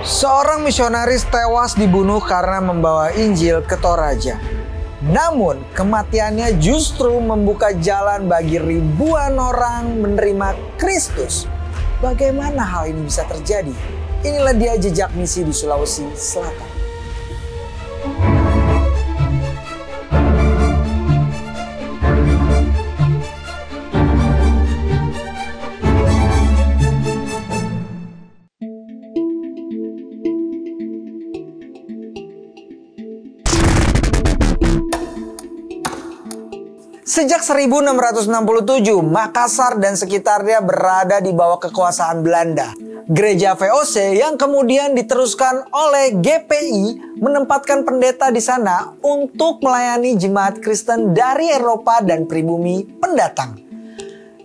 Seorang misionaris tewas dibunuh karena membawa Injil ke Toraja. Namun, kematiannya justru membuka jalan bagi ribuan orang menerima Kristus. Bagaimana hal ini bisa terjadi? Inilah dia jejak misi di Sulawesi Selatan. Sejak 1667, Makassar dan sekitarnya berada di bawah kekuasaan Belanda. Gereja VOC yang kemudian diteruskan oleh GPI menempatkan pendeta di sana untuk melayani jemaat Kristen dari Eropa dan pribumi pendatang.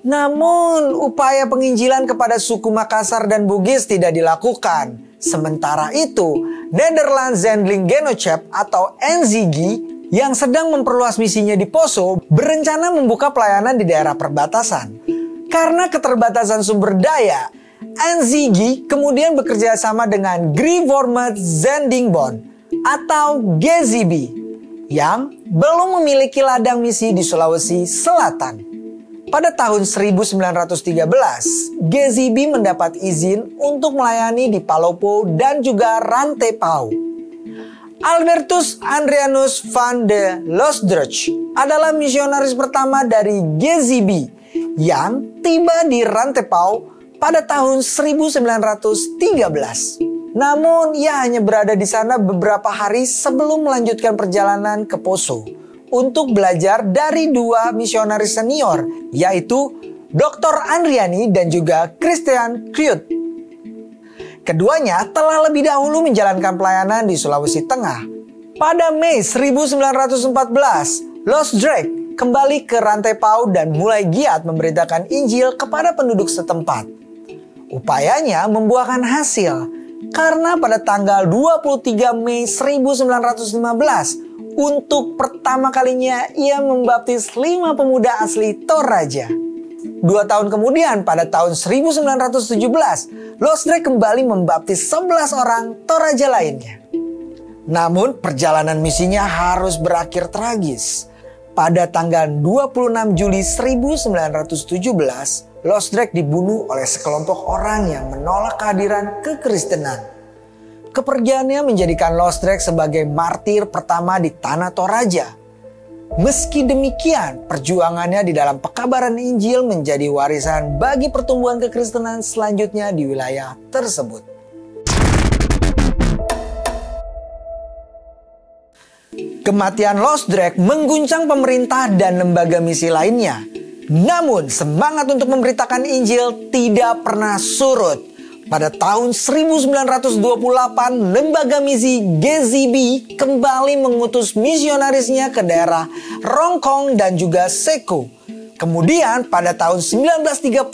Namun, upaya penginjilan kepada suku Makassar dan Bugis tidak dilakukan. Sementara itu, Nederland Zendling Genootschap atau NZG yang sedang memperluas misinya di Poso berencana membuka pelayanan di daerah perbatasan. Karena keterbatasan sumber daya, NZG kemudian bekerja sama dengan Grivormet Zendingbond atau GZB yang belum memiliki ladang misi di Sulawesi Selatan. Pada tahun 1913, GZB mendapat izin untuk melayani di Palopo dan juga Rantepao. Albertus Andrianus van de Loosdrecht adalah misionaris pertama dari GZB yang tiba di Rantepao pada tahun 1913. Namun ia hanya berada di sana beberapa hari sebelum melanjutkan perjalanan ke Poso untuk belajar dari dua misionaris senior, yaitu Dr. Andriani dan juga Christian Kruyt. Keduanya telah lebih dahulu menjalankan pelayanan di Sulawesi Tengah. Pada Mei 1914, Loosdrecht kembali ke Rantepao dan mulai giat memberitakan Injil kepada penduduk setempat. Upayanya membuahkan hasil karena pada tanggal 23 Mei 1915, untuk pertama kalinya ia membaptis 5 pemuda asli Toraja. 2 tahun kemudian pada tahun 1917, Loosdrecht kembali membaptis 11 orang Toraja lainnya. Namun perjalanan misinya harus berakhir tragis. Pada tanggal 26 Juli 1917, Loosdrecht dibunuh oleh sekelompok orang yang menolak kehadiran kekristenan. Kepergiannya menjadikan Loosdrecht sebagai martir pertama di tanah Toraja. Meski demikian, perjuangannya di dalam pekabaran Injil menjadi warisan bagi pertumbuhan kekristenan selanjutnya di wilayah tersebut. Kematian Loosdrecht mengguncang pemerintah dan lembaga misi lainnya. Namun, semangat untuk memberitakan Injil tidak pernah surut. Pada tahun 1928, lembaga misi GZB kembali mengutus misionarisnya ke daerah Rongkong dan juga Seko. Kemudian pada tahun 1930,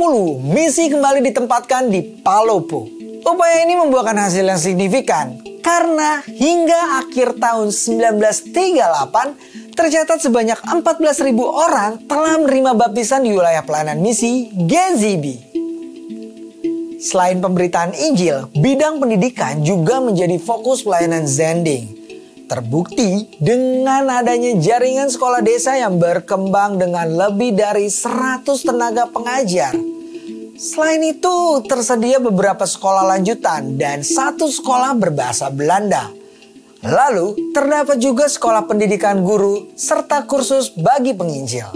misi kembali ditempatkan di Palopo. Upaya ini membuahkan hasil yang signifikan karena hingga akhir tahun 1938 tercatat sebanyak 14.000 orang telah menerima baptisan di wilayah pelayanan misi GZB. Selain pemberitaan Injil, bidang pendidikan juga menjadi fokus pelayanan Zending. Terbukti dengan adanya jaringan sekolah desa yang berkembang dengan lebih dari 100 tenaga pengajar. Selain itu, tersedia beberapa sekolah lanjutan dan 1 sekolah berbahasa Belanda. Lalu, terdapat juga sekolah pendidikan guru serta kursus bagi penginjil.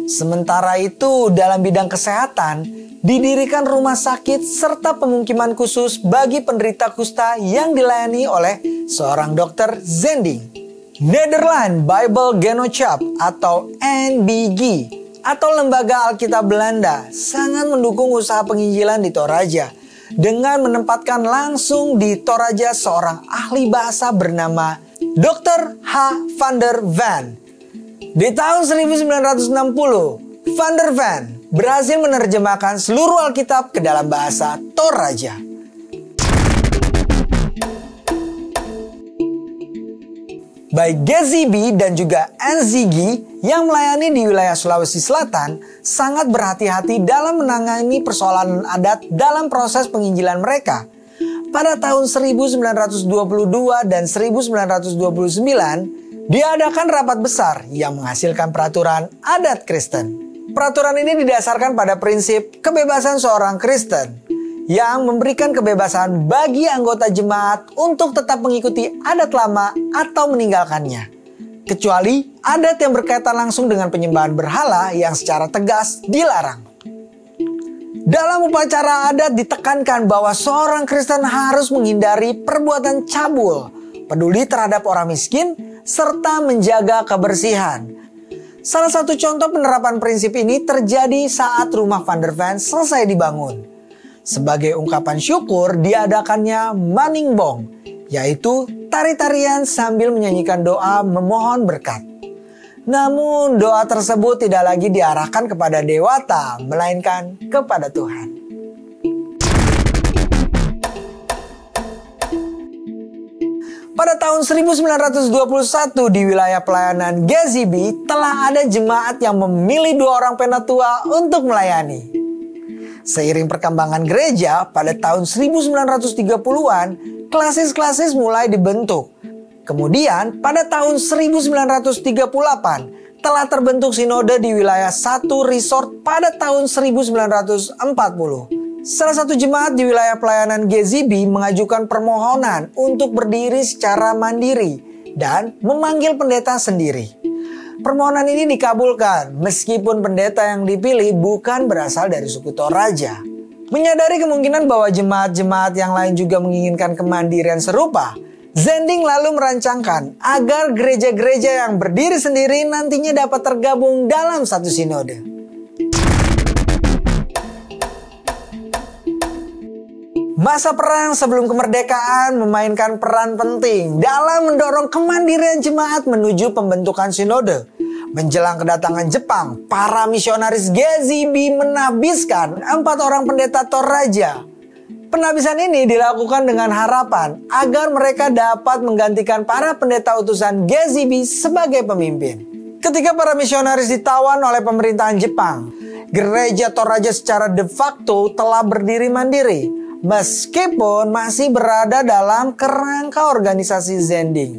Sementara itu, dalam bidang kesehatan, didirikan rumah sakit serta pemukiman khusus bagi penderita kusta yang dilayani oleh seorang dokter Zending. Nederland Bible Genootschap atau NBG atau Lembaga Alkitab Belanda sangat mendukung usaha penginjilan di Toraja dengan menempatkan langsung di Toraja seorang ahli bahasa bernama Dr. H. van der Van. Di tahun 1960, Van der Van berhasil menerjemahkan seluruh Alkitab ke dalam bahasa Toraja. Baik GZB dan juga NZG yang melayani di wilayah Sulawesi Selatan sangat berhati-hati dalam menangani persoalan adat dalam proses penginjilan mereka. pada tahun 1922 dan 1929 diadakan rapat besar yang menghasilkan peraturan adat Kristen. Peraturan ini didasarkan pada prinsip kebebasan seorang Kristen yang memberikan kebebasan bagi anggota jemaat untuk tetap mengikuti adat lama atau meninggalkannya, kecuali adat yang berkaitan langsung dengan penyembahan berhala yang secara tegas dilarang. Dalam upacara adat ditekankan bahwa seorang Kristen harus menghindari perbuatan cabul, peduli terhadap orang miskin, serta menjaga kebersihan. Salah satu contoh penerapan prinsip ini terjadi saat rumah Van der Ven selesai dibangun. Sebagai ungkapan syukur diadakannya Maningbong, yaitu tari-tarian sambil menyanyikan doa memohon berkat. Namun doa tersebut tidak lagi diarahkan kepada dewata, melainkan kepada Tuhan. Pada tahun 1921 di wilayah pelayanan Gazibi telah ada jemaat yang memilih 2 orang penatua untuk melayani. Seiring perkembangan gereja pada tahun 1930-an, klasis-klasis mulai dibentuk. Kemudian pada tahun 1938 telah terbentuk sinode di wilayah 1 resort pada tahun 1940. Salah satu jemaat di wilayah pelayanan Gazibi mengajukan permohonan untuk berdiri secara mandiri dan memanggil pendeta sendiri. Permohonan ini dikabulkan meskipun pendeta yang dipilih bukan berasal dari suku Toraja. Menyadari kemungkinan bahwa jemaat-jemaat yang lain juga menginginkan kemandirian serupa, Zending lalu merancangkan agar gereja-gereja yang berdiri sendiri nantinya dapat tergabung dalam satu sinode. Masa perang sebelum kemerdekaan memainkan peran penting dalam mendorong kemandirian jemaat menuju pembentukan sinode. Menjelang kedatangan Jepang, para misionaris Gazibi menabiskan 4 orang pendeta Toraja. Penabisan ini dilakukan dengan harapan agar mereka dapat menggantikan para pendeta utusan Gazibi sebagai pemimpin. Ketika para misionaris ditawan oleh pemerintahan Jepang, gereja Toraja secara de facto telah berdiri mandiri, meskipun masih berada dalam kerangka organisasi Zending.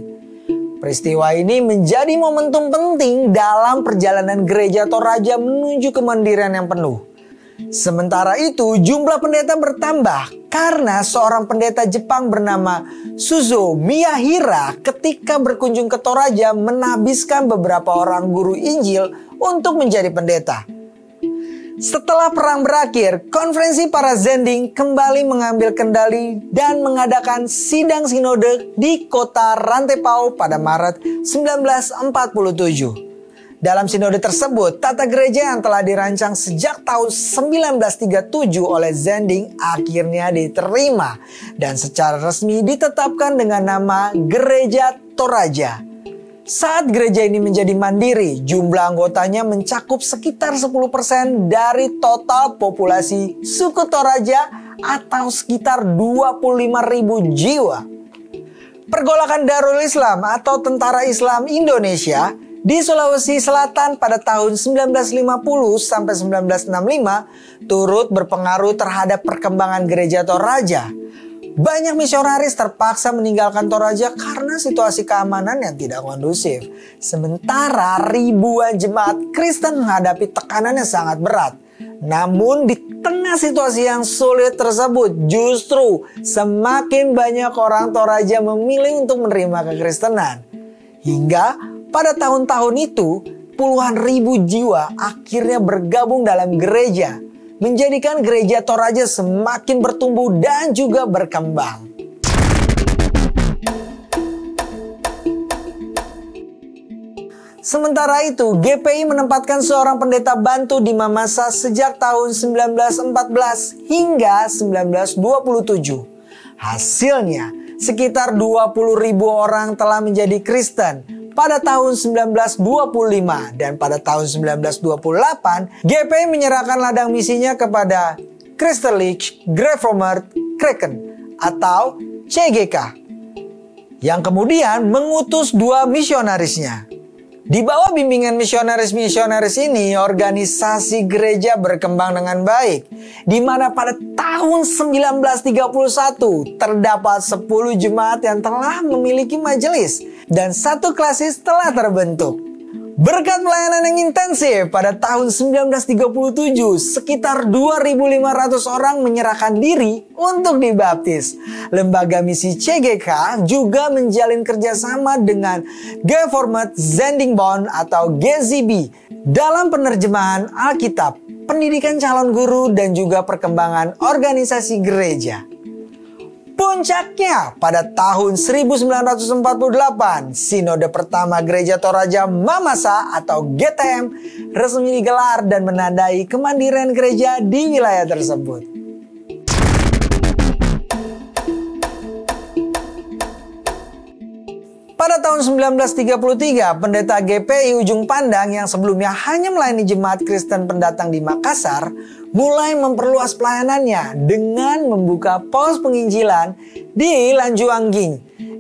Peristiwa ini menjadi momentum penting dalam perjalanan gereja Toraja menuju kemandirian yang penuh. Sementara itu, jumlah pendeta bertambah karena seorang pendeta Jepang bernama Suzo Miyahira ketika berkunjung ke Toraja menabiskan beberapa orang guru Injil untuk menjadi pendeta. Setelah perang berakhir, konferensi para Zending kembali mengambil kendali dan mengadakan sidang sinode di kota Rantepao pada Maret 1947. Dalam sinode tersebut, tata gereja yang telah dirancang sejak tahun 1937 oleh Zending akhirnya diterima dan secara resmi ditetapkan dengan nama Gereja Toraja. Saat gereja ini menjadi mandiri, jumlah anggotanya mencakup sekitar 10% dari total populasi suku Toraja atau sekitar 25.000 jiwa. Pergolakan Darul Islam atau Tentara Islam Indonesia di Sulawesi Selatan pada tahun 1950 sampai 1965 turut berpengaruh terhadap perkembangan gereja Toraja. Banyak misionaris terpaksa meninggalkan Toraja karena situasi keamanan yang tidak kondusif. Sementara ribuan jemaat Kristen menghadapi tekanan yang sangat berat. Namun di tengah situasi yang sulit tersebut, justru semakin banyak orang Toraja memilih untuk menerima kekristenan. Hingga pada tahun-tahun itu, puluhan ribu jiwa akhirnya bergabung dalam gereja, menjadikan gereja Toraja semakin bertumbuh dan juga berkembang. Sementara itu, GPI menempatkan seorang pendeta bantu di Mamasa sejak tahun 1914 hingga 1927. Hasilnya, sekitar 20.000 orang telah menjadi Kristen pada tahun 1925 dan pada tahun 1928 GPI menyerahkan ladang misinya kepada Christelijk Gereformeerd Kerken atau CGK yang kemudian mengutus 2 misionarisnya. Di bawah bimbingan misionaris-misionaris ini, organisasi gereja berkembang dengan baik. Di mana pada tahun 1931 terdapat 10 jemaat yang telah memiliki majelis dan 1 klasis telah terbentuk. Berkat pelayanan yang intensif, pada tahun 1937 sekitar 2.500 orang menyerahkan diri untuk dibaptis. Lembaga misi CGK juga menjalin kerjasama dengan Gevormd Zendingbond atau GZB dalam penerjemahan Alkitab, pendidikan calon guru, dan juga perkembangan organisasi gereja. Puncaknya, pada tahun 1948, Sinode pertama Gereja Toraja Mamasa atau GTM resmi digelar dan menandai kemandirian gereja di wilayah tersebut. Pada tahun 1933, pendeta GPI Ujung Pandang yang sebelumnya hanya melayani jemaat Kristen pendatang di Makassar mulai memperluas pelayanannya dengan membuka pos penginjilan di Lanjuangging,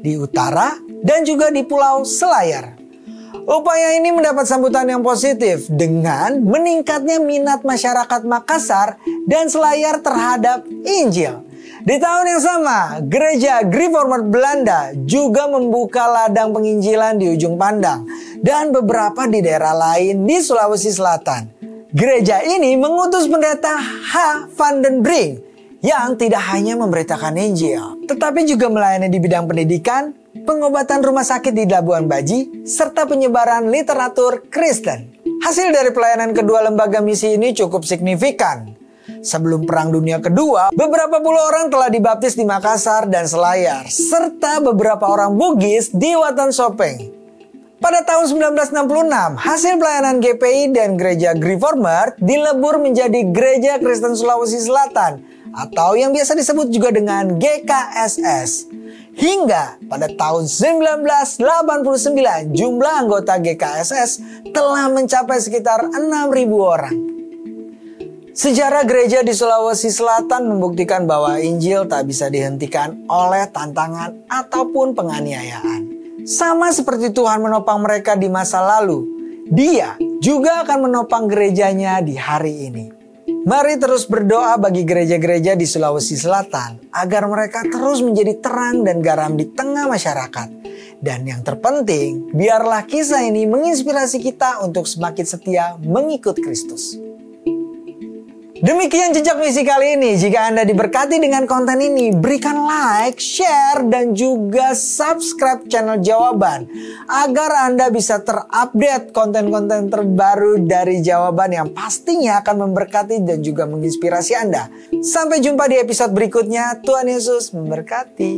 di utara, dan juga di Pulau Selayar. Upaya ini mendapat sambutan yang positif dengan meningkatnya minat masyarakat Makassar dan Selayar terhadap Injil. Di tahun yang sama, Gereja Gevormd Belanda juga membuka ladang penginjilan di Ujung Pandang dan beberapa di daerah lain di Sulawesi Selatan. Gereja ini mengutus pendeta H. van den Brink yang tidak hanya memberitakan Injil, tetapi juga melayani di bidang pendidikan, pengobatan rumah sakit di Labuan Baji, serta penyebaran literatur Kristen. Hasil dari pelayanan kedua lembaga misi ini cukup signifikan. Sebelum Perang Dunia Kedua, beberapa puluh orang telah dibaptis di Makassar dan Selayar, serta beberapa orang Bugis di Watan Sopeng. Pada tahun 1966, hasil pelayanan GPI dan Gereja Gevormd dilebur menjadi Gereja Kristen Sulawesi Selatan, atau yang biasa disebut juga dengan GKSS. Hingga pada tahun 1989, jumlah anggota GKSS telah mencapai sekitar 6.000 orang. Sejarah gereja di Sulawesi Selatan membuktikan bahwa Injil tak bisa dihentikan oleh tantangan ataupun penganiayaan. Sama seperti Tuhan menopang mereka di masa lalu, Dia juga akan menopang gerejanya di hari ini. Mari terus berdoa bagi gereja-gereja di Sulawesi Selatan agar mereka terus menjadi terang dan garam di tengah masyarakat. Dan yang terpenting, biarlah kisah ini menginspirasi kita untuk semakin setia mengikut Kristus. Demikian jejak misi kali ini. Jika Anda diberkati dengan konten ini, berikan like, share, dan juga subscribe channel Jawaban agar Anda bisa terupdate konten-konten terbaru dari Jawaban yang pastinya akan memberkati dan juga menginspirasi Anda. Sampai jumpa di episode berikutnya. Tuhan Yesus memberkati.